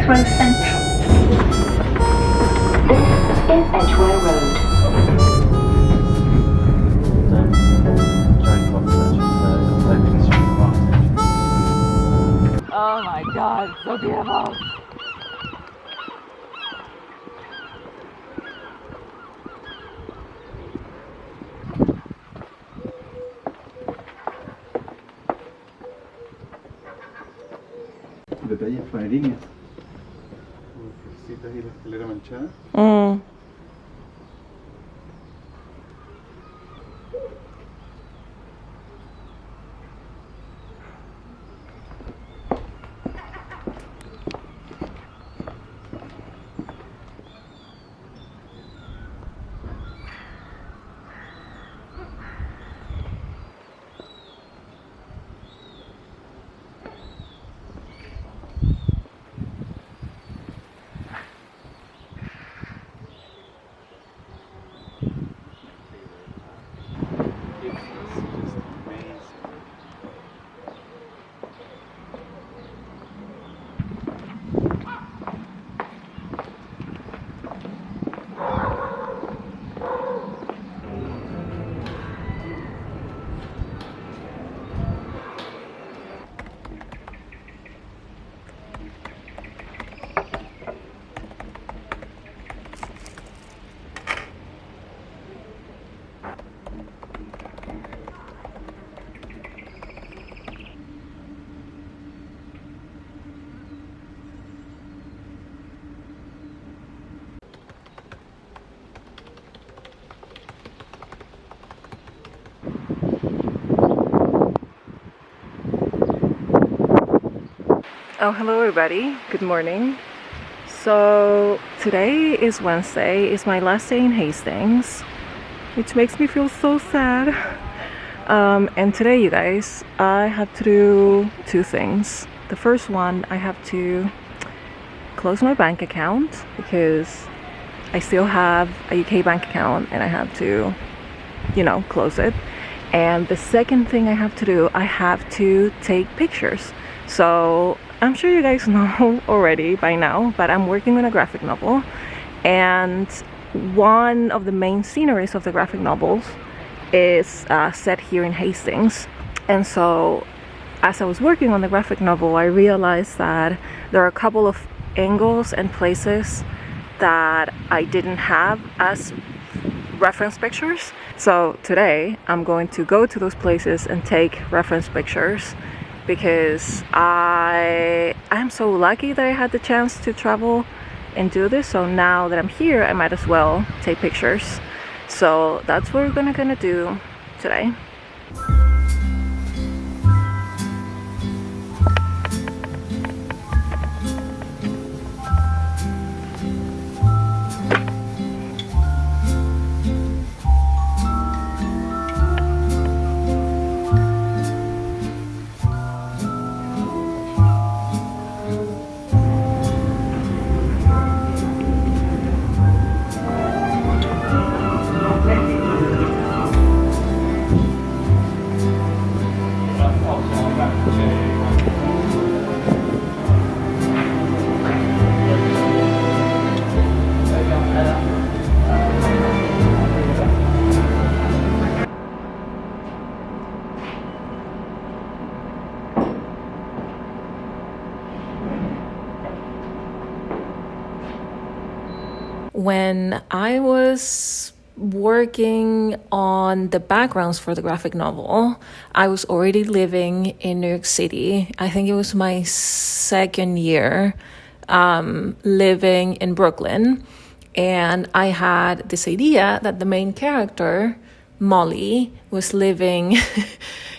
Heathrow Central. This is Edgware Road. Oh my god, so beautiful. Detalles aerolíneas. Necesitas ir a la escalera manchada. Oh, hello everybody. Good morning. So today is Wednesday. It's my last day in Hastings, which makes me feel so sad. And today, you guys, I have to do two things. The first one, I have to close my bank account because I still have a UK bank account and I have to, close it. And the second thing I have to do, I have to take pictures. So I'm sure you guys know already by now, but I'm working on a graphic novel, and one of the main sceneries of the graphic novels is set here in Hastings. And so as I was working on the graphic novel, I realized that there are a couple of angles and places that I didn't have as reference pictures. So today I'm going to go to those places and take reference pictures, because I'm so lucky that I had the chance to travel and do this. So now that I'm here, I might as well take pictures. So that's what we're gonna do today. When I was working on the backgrounds for the graphic novel, I was already living in New York City. I think it was my second year living in Brooklyn. And I had this idea that the main character, Molly, was living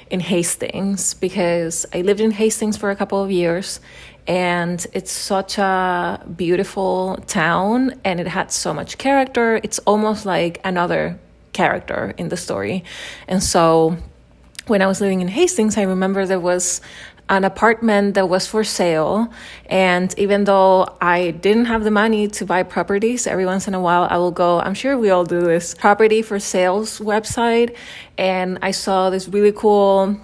in Hastings, because I lived in Hastings for a couple of years. And it's such a beautiful town, and it had so much character. It's almost like another character in the story. And so when I was living in Hastings, I remember there was an apartment that was for sale. And even though I didn't have the money to buy properties, every once in a while I will go, I'm sure we all do this, property for sales website. And I saw this really cool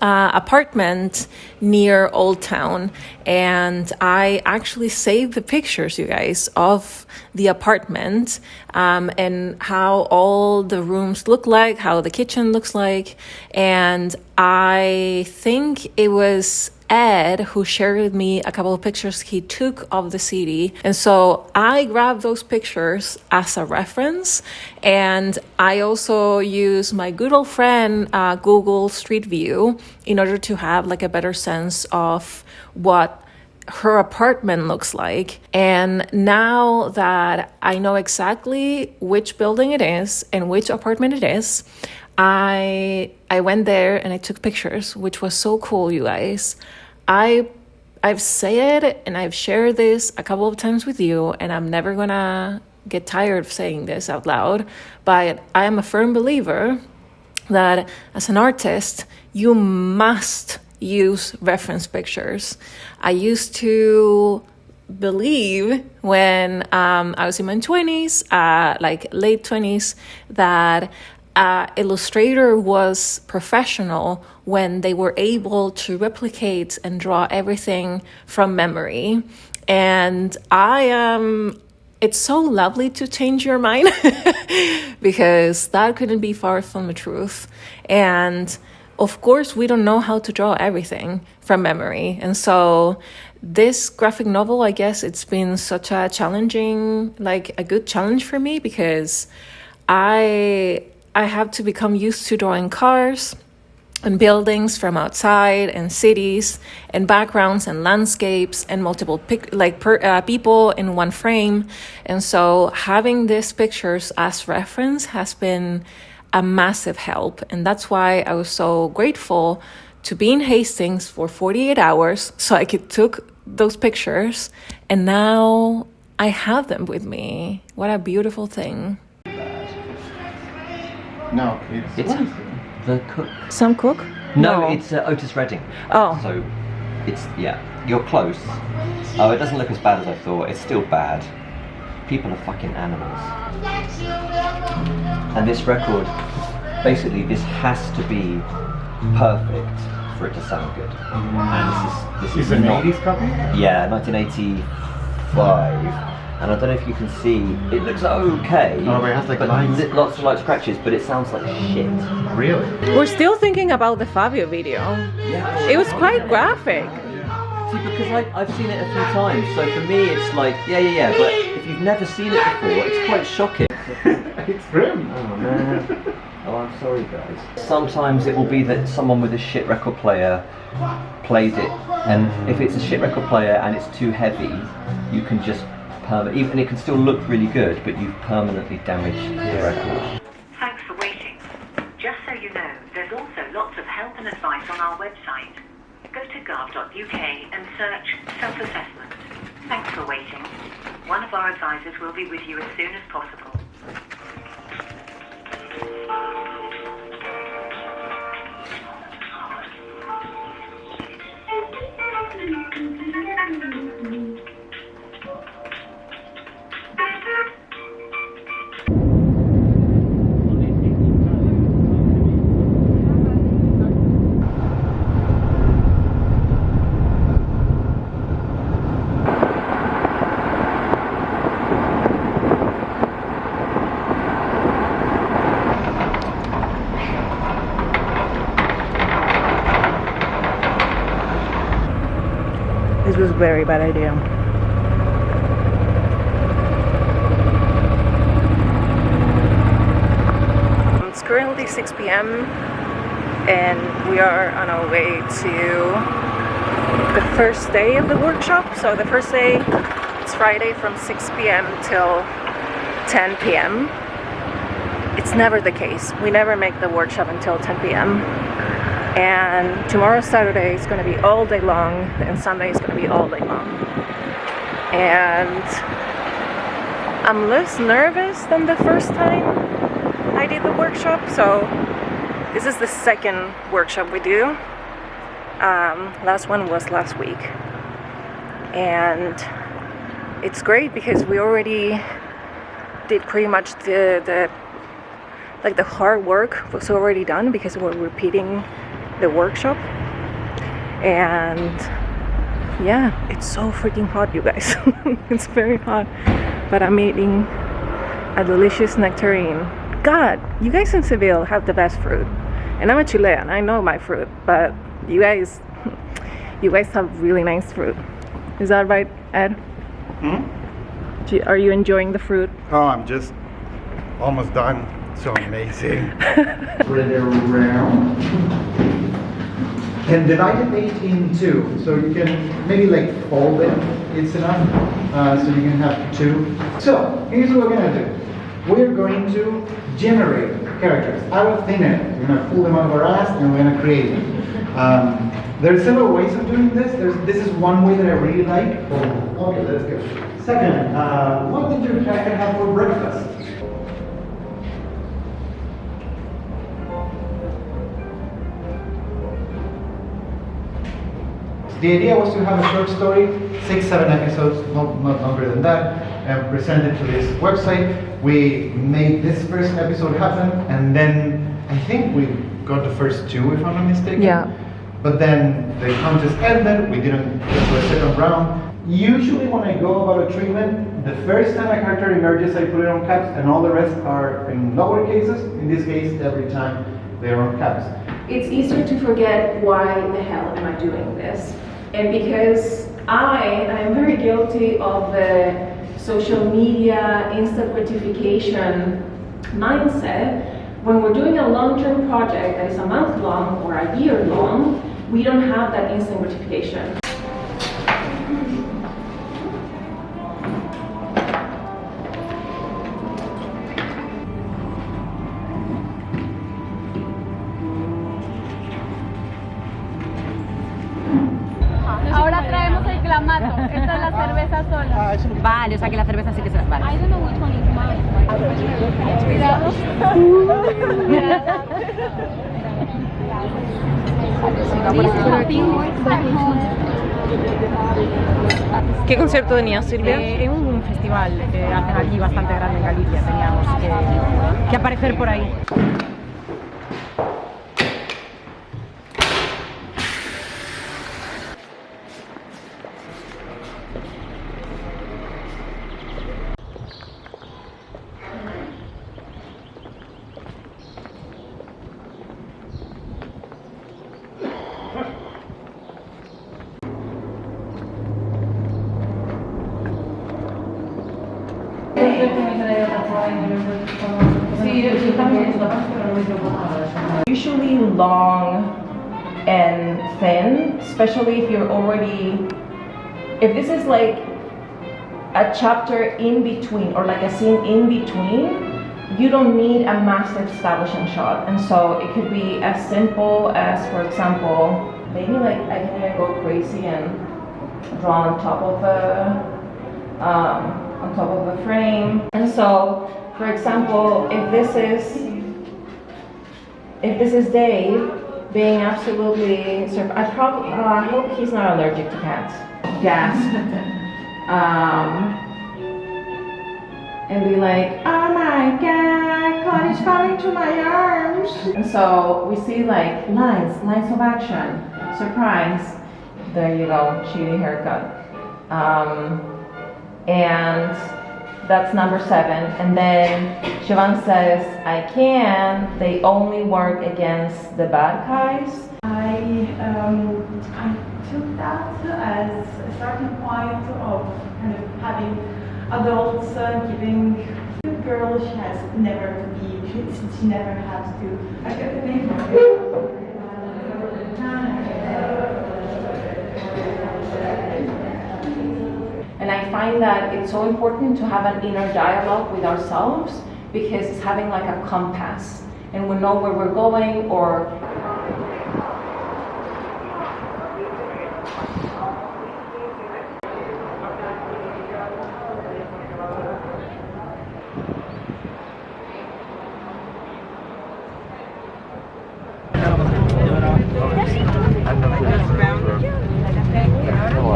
apartment near Old Town, and I actually saved the pictures, you guys, of the apartment and how all the rooms look like, how the kitchen looks like. And I think it was Ed who shared with me a couple of pictures he took of the city, and so I grabbed those pictures as a reference, and I also use my good old friend Google Street View in order to have like a better sense of what her apartment looks like. And now that I know exactly which building it is and which apartment it is, I went there and I took pictures, which was so cool, you guys. I've said and I've shared this a couple of times with you, and I'm never gonna get tired of saying this out loud, but I am a firm believer that as an artist, you must use reference pictures. I used to believe when I was in my 20s, like late 20s, that Illustrator was professional when they were able to replicate and draw everything from memory. And it's so lovely to change your mind because that couldn't be far from the truth. And of course, we don't know how to draw everything from memory. And so this graphic novel, I guess it's been such a challenging, like a good challenge for me, because I have to become used to drawing cars and buildings from outside, and cities and backgrounds and landscapes and multiple people in one frame. And so having these pictures as reference has been a massive help. And that's why I was so grateful to be in Hastings for 48 hours so I could take those pictures. And now I have them with me. What a beautiful thing. No, it's the Cook. Sam Cooke? No, it's Otis Redding. Oh. So, it's, yeah, you're close. Oh, it doesn't look as bad as I thought. It's still bad. People are fucking animals. And this record, basically, this has to be perfect for it to sound good. And this is an not, 80s copy? Yeah, 1985. And I don't know if you can see, it looks okay. Oh, but it has like lines. Lots of light scratches, but it sounds like shit. Really? We're still thinking about the Fabio video. Yeah. It was quite graphic. See, because I've seen it a few times, so for me it's like, yeah, but if you've never seen it before, it's quite shocking. It's grim. Oh man. Oh, I'm sorry guys. Sometimes it will be that someone with a shit record player plays it, and if it's a shit record player and it's too heavy, you can just even it can still look really good, but you've permanently damaged the record. Thanks for waiting. Just so you know, there's also lots of help and advice on our website. Go to gov.uk and search self-assessment. Thanks for waiting. One of our advisors will be with you as soon as possible. This was a very bad idea. It's currently 6 p.m. and we are on our way to the first day of the workshop. So the first day, it's Friday from 6 p.m. till 10 p.m. It's never the case. We never make the workshop until 10 p.m. And tomorrow Saturday is going to be all day long, and Sunday is going to be all day long. And I'm less nervous than the first time I did the workshop. So this is the second workshop we do. Last one was last week. And it's great because we already did pretty much the hard work was already done, because we're repeating the workshop. And yeah, it's so freaking hot, you guys. It's very hot, but I'm eating a delicious nectarine. God, you guys in Seville have the best fruit, and I'm a Chilean. I know my fruit, but you guys have really nice fruit. Is that right, Ed? Are you enjoying the fruit? Oh, I'm just almost done. So amazing. Spread it around. And divide it in two. So you can maybe like fold it. It's enough. So you can have two. So here's what we're gonna do. We're going to generate characters out of thin air. We're gonna pull them out of our ass and we're gonna create them. There are several ways of doing this. This is one way that I really like. Okay, let's go. Second, what did your character have for breakfast? The idea was to have a short story, 6-7 episodes, not longer than that, and present it to this website. We made this first episode happen, and then I think we got the first 2, if I'm not mistaken. Yeah. But then the contest ended, we didn't get to a second round. Usually when I go about a treatment, the first time a character emerges, I put it on caps, and all the rest are in lower cases. In this case, every time they're on caps. It's easier to forget why the hell am I doing this. And because I am very guilty of the social media instant gratification mindset. When we're doing a long-term project that is a month long or a year long, we don't have that instant gratification. Ahora traemos el clamato. Esta es la cerveza sola. Vale, o sea que la cerveza sí que se vale. I don't know which one is mine. Cuidado. This is a thing at home. ¿Qué concierto tenías, Silvia? Es un festival que hacen aquí bastante grande en Galicia. Teníamos que aparecer por ahí. Usually long and thin, especially if you're already, if this is like a chapter in between or like a scene in between, you don't need a massive establishing shot. And so it could be as simple as, for example, maybe like I can even go crazy and draw on top of a frame. And so, for example, if this is Dave being absolutely I hope he's not allergic to cats. Gasp. And be like, oh my god, God is coming to my arms. And so we see like lines of action. Surprise. There you go, shitty haircut. And that's number 7. And then Siobhan says, I can. They only work against the bad guys. I took that as a starting point of kind of having adults giving the girl she has never to be, she never has to. I got the name of it. And I find that it's so important to have an inner dialogue with ourselves because it's having like a compass and we know where we're going or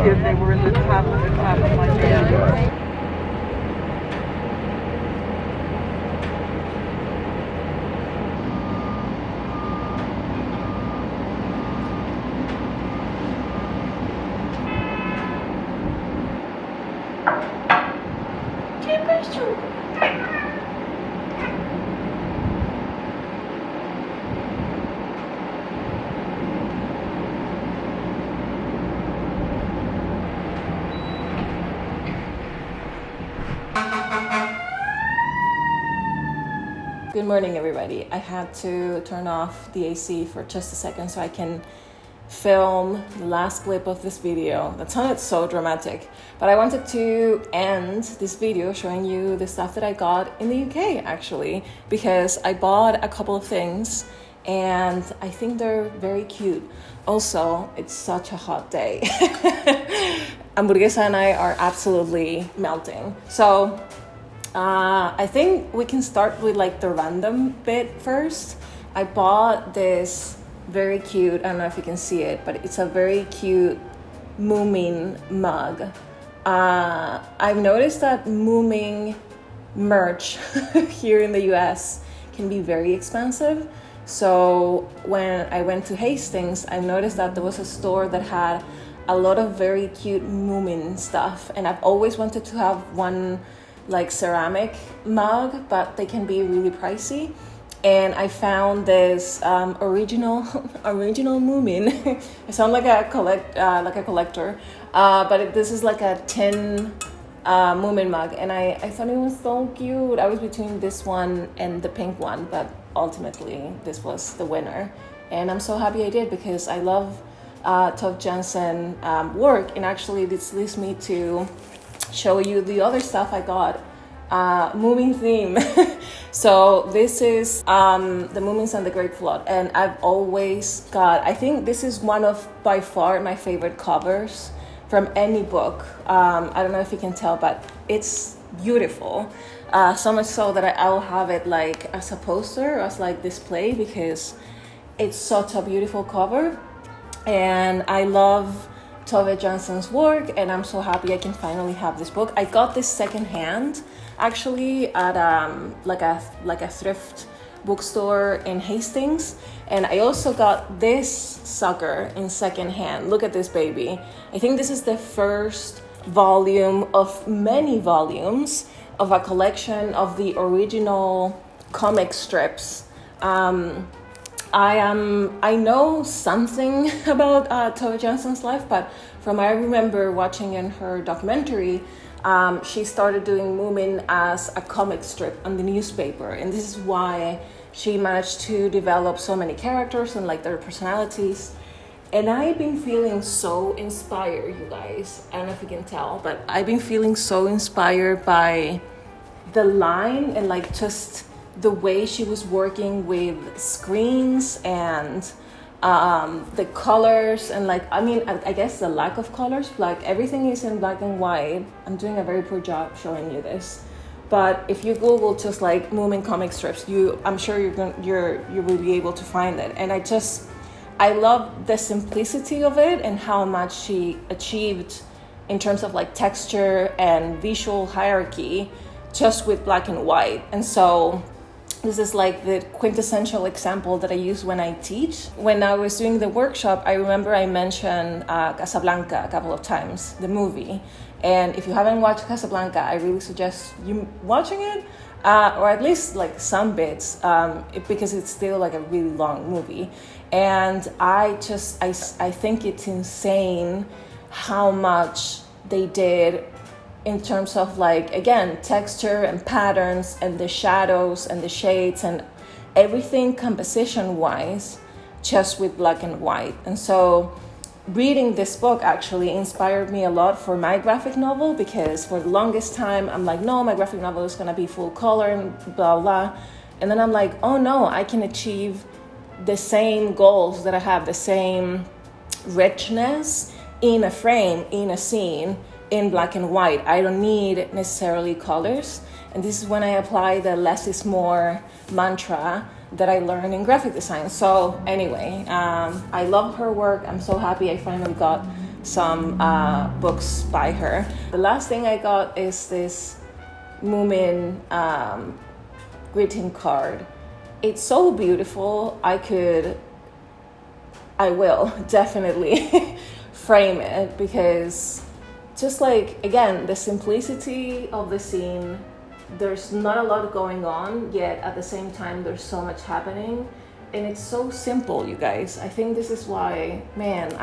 if they were in the top of my channel. Good morning, everybody. I had to turn off the AC for just a second so I can film the last clip of this video. That sounded so dramatic, but I wanted to end this video showing you the stuff that I got in the UK, actually, because I bought a couple of things and I think they're very cute. Also, it's such a hot day. Hamburguesa and I are absolutely melting. So I think we can start with like the random bit first. I bought this very cute, I don't know if you can see it, but it's a very cute Moomin mug. I've noticed that Moomin merch here in the US can be very expensive. So when I went to Hastings, I noticed that there was a store that had a lot of very cute Moomin stuff, and I've always wanted to have one like ceramic mug, but they can be really pricey. And I found this original Moomin. I sound like a collector, but this is like a tin Moomin mug, and I thought it was so cute. I was between this one and the pink one, but ultimately this was the winner, and I'm so happy I did because I love Tove Jansson work, and actually this leads me to show you the other stuff I got, Moomin theme. So this is the Moomins and the Great Flood, and I've always got, I think this is one of by far my favorite covers from any book. I don't know if you can tell, but it's beautiful. So much so that I'll have it like as a poster, as like display, because it's such a beautiful cover. And I love Tove Jansson's work, and I'm so happy I can finally have this book. I got this secondhand, actually, at like a thrift bookstore in Hastings, and I also got this sucker in secondhand. Look at this baby. I think this is the first volume of many volumes of a collection of the original comic strips. I know something about Tove Jansson's life, but from what I remember watching in her documentary, she started doing Moomin as a comic strip on the newspaper, and this is why she managed to develop so many characters and like their personalities. And I've been feeling so inspired, you guys. I don't know if you can tell, but I've been feeling so inspired by the line and like just the way she was working with screens and the colors, and like, I mean, I guess the lack of colors, like everything is in black and white. I'm doing a very poor job showing you this, but if you Google just like Moomin comic strips, I'm sure you will be able to find it. And I love the simplicity of it and how much she achieved in terms of like texture and visual hierarchy just with black and white. And so this is like the quintessential example that I use when I teach. When I was doing the workshop, I remember I mentioned Casablanca a couple of times, the movie. And if you haven't watched Casablanca, I really suggest you watching it, or at least like some bits, because it's still like a really long movie. And I think it's insane how much they did in terms of like, again, texture and patterns and the shadows and the shades and everything composition wise, just with black and white. And so reading this book actually inspired me a lot for my graphic novel, because for the longest time I'm like, no, my graphic novel is gonna be full color and blah blah. And then I'm like, oh no, I can achieve the same goals that I have, the same richness in a frame, in a scene, in black and white. I don't need necessarily colors. And this is when I apply the less is more mantra that I learned in graphic design. So anyway, I love her work. I'm so happy I finally got some books by her. The last thing I got is this Moomin greeting card. It's so beautiful. I will definitely frame it, because just like, again, the simplicity of the scene. There's not a lot going on, yet at the same time there's so much happening, and it's so simple, you guys. I think this is why, man,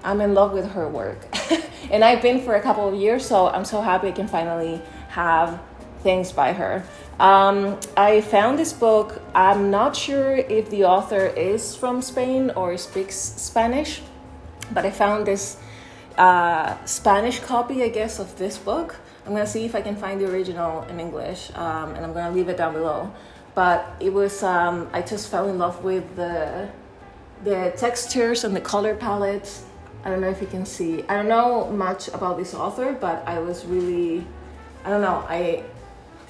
I'm in love with her work. And I've been for a couple of years, so I'm so happy I can finally have things by her. I found this book. I'm not sure if the author is from Spain or speaks Spanish, but I found this Spanish copy, I guess, of this book. I'm gonna see if I can find the original in English, and I'm gonna leave it down below. But it was, I just fell in love with the textures and the color palettes. I don't know if you can see. I don't know much about this author, but I was really, I don't know,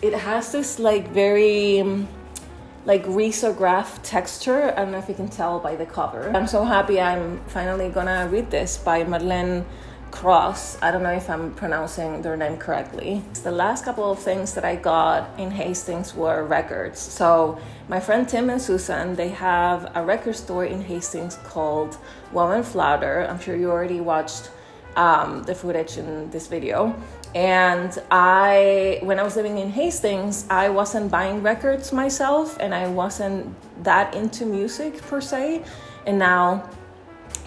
it has this like very like risograph texture. I don't know if you can tell by the cover. I'm so happy I'm finally gonna read this by Madeleine Cross. I don't know if I'm pronouncing their name correctly. The last couple of things that I got in Hastings were records. So my friend Tim and Susan, they have a record store in Hastings called Woman Flounder. I'm sure you already watched the footage in this video. And when I was living in Hastings, I wasn't buying records myself, and I wasn't that into music per se. And now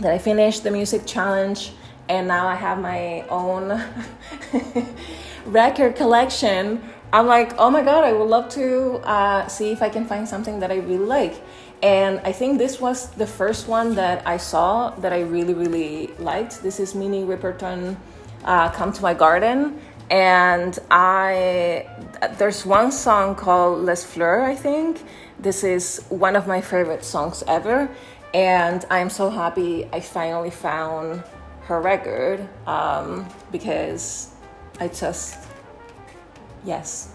that I finished the music challenge, and now I have my own record collection, I'm like, oh my God, I would love to see if I can find something that I really like. And I think this was the first one that I saw that I really, really liked. This is Minnie Riperton, Come to My Garden. And there's one song called Les Fleurs, I think. This is one of my favorite songs ever. And I'm so happy I finally found her record, because yes.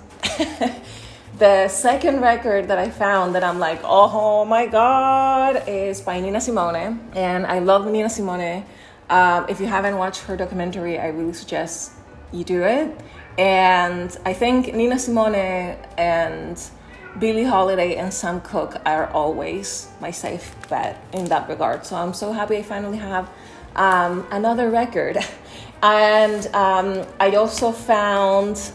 The second record that I found that I'm like, oh my God, is by Nina Simone. And I love Nina Simone. If you haven't watched her documentary, I really suggest you do it. And I think Nina Simone and Billie Holiday and Sam Cooke are always my safe bet in that regard. So I'm so happy I finally have another record. And I also found,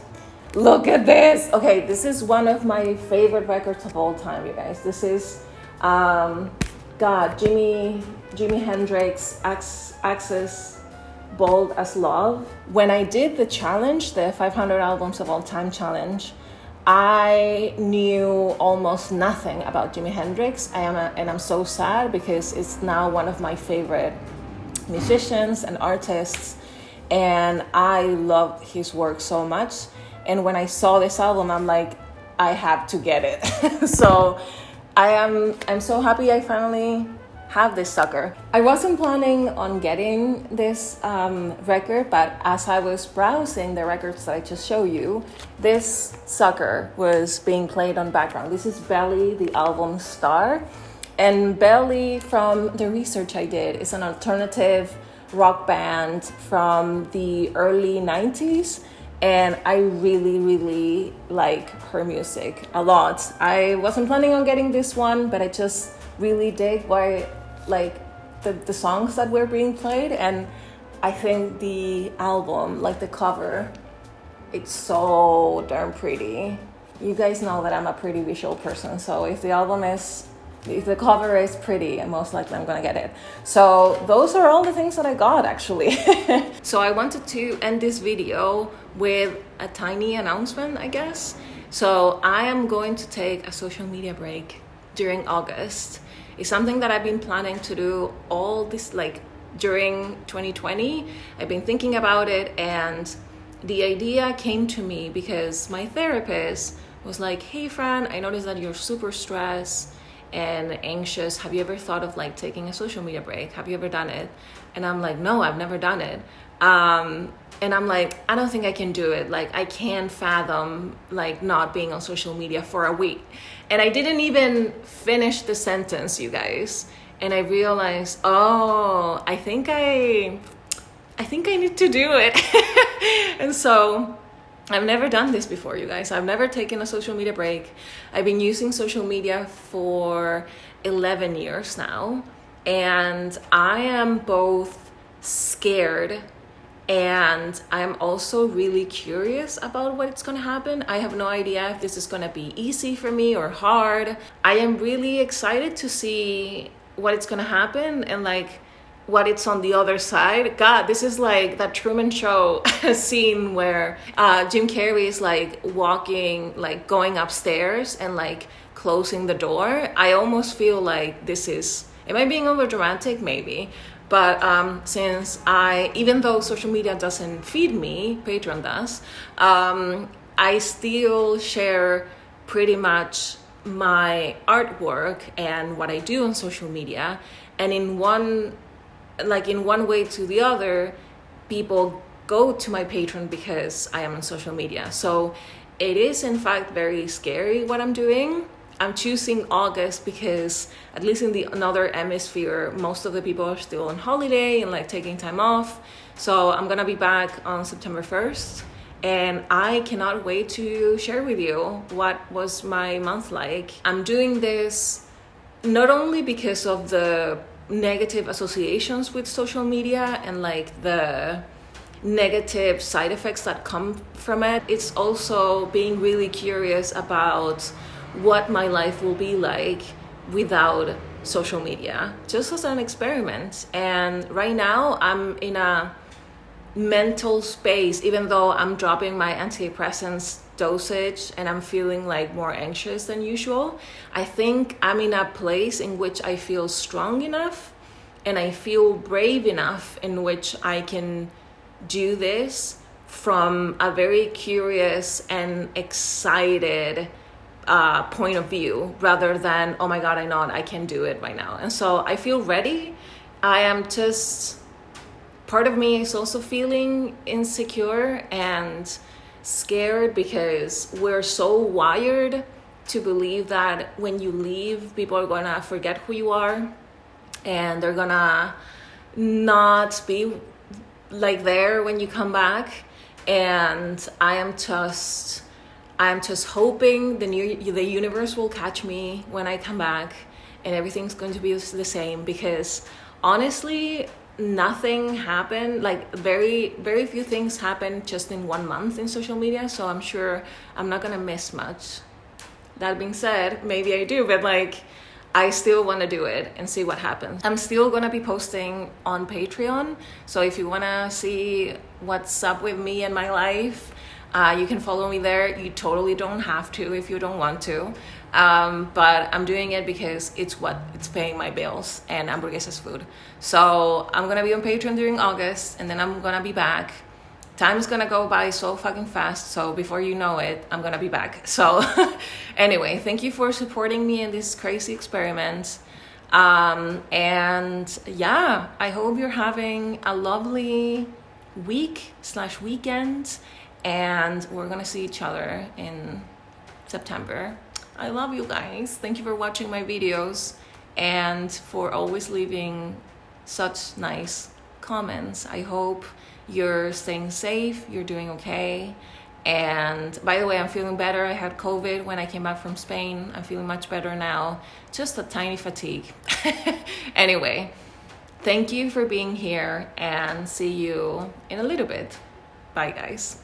look at this. Okay, this is one of my favorite records of all time, you guys. This is Jimi Hendrix, Axis, Bold as Love. When I did the challenge, the 500 albums of all time challenge, I knew almost nothing about Jimi Hendrix. And I'm so sad because it's now one of my favorite musicians and artists, and I love his work so much. And when I saw this album, I'm like, I have to get it. So I'm so happy I finally have this sucker. I wasn't planning on getting this record, but as I was browsing the records that I just showed you, this sucker was being played on background. This is Belly, the album Star. And Belly, from the research I did, is an alternative rock band from the early 90s. And I really, really like her music a lot. I wasn't planning on getting this one, but I just really dig the songs that were being played. And I think the album, like the cover, it's so darn pretty. You guys know that I'm a pretty visual person, so if the cover is pretty, and most likely I'm gonna get it. So those are all the things that I got, actually. So I wanted to end this video with a tiny announcement, I guess. So I am going to take a social media break during August. It's something that I've been planning to do all this, during 2020. I've been thinking about it, and the idea came to me because my therapist was like, hey Fran, I noticed that you're super stressed and anxious. Have you ever thought of taking a social media break? Have you ever done it? And I'm like, no, I've never done it. And I'm like, I don't think I can do it. I can't fathom not being on social media for a week. And I didn't even finish the sentence, you guys. And I realized, oh, I think I need to do it. And so I've never done this before, you guys. I've never taken a social media break. I've been using social media for 11 years now. And I am both scared, and I'm also really curious about what it's gonna happen. I have no idea if this is gonna be easy for me or hard. I am really excited to see what it's gonna happen and like what it's on the other side. God, this is like that Truman Show scene where Jim Carrey is like walking, like going upstairs and like closing the door. I almost feel like this is, am I being over dramatic? Maybe. But since even though social media doesn't feed me, Patreon does, I still share pretty much my artwork and what I do on social media. And in one way to the other, people go to my Patreon because I am on social media. So it is in fact very scary what I'm doing. I'm choosing August because at least in the northern hemisphere, most of the people are still on holiday and like taking time off. So I'm gonna be back on September 1st, and I cannot wait to share with you what was my month like. I'm doing this not only because of the negative associations with social media and like the negative side effects that come from it. It's also being really curious about what my life will be like without social media, just as an experiment. And right now I'm in a mental space, even though I'm dropping my antidepressants dosage and I'm feeling like more anxious than usual. I think I'm in a place in which I feel strong enough and I feel brave enough in which I can do this from a very curious and excited point of view, rather than, oh my God, I know I can do it right now. And so I feel ready. I am just, part of me is also feeling insecure and scared because we're so wired to believe that when you leave, people are gonna forget who you are and they're gonna not be like there when you come back. And I am just hoping the universe will catch me when I come back and everything's going to be the same, because honestly, nothing happened, like very, very few things happened just in 1 month in social media. So I'm sure I'm not gonna miss much. That being said, maybe I do, but like, I still want to do it and see what happens. I'm still gonna be posting on Patreon. So if you wanna see what's up with me and my life, you can follow me there. You totally don't have to if you don't want to. But I'm doing it because it's paying my bills and Hamburguesas food. So I'm gonna be on Patreon during August, and then I'm gonna be back. Time's gonna go by so fucking fast. So before you know it, I'm gonna be back. So anyway, thank you for supporting me in this crazy experiment. And yeah, I hope you're having a lovely week/weekend. And we're gonna see each other in September. I love you guys. Thank you for watching my videos and for always leaving such nice comments. I hope you're staying safe, you're doing okay. And by the way, I'm feeling better. I had COVID when I came back from Spain. I'm feeling much better now. Just a tiny fatigue. Anyway, thank you for being here and see you in a little bit. Bye guys.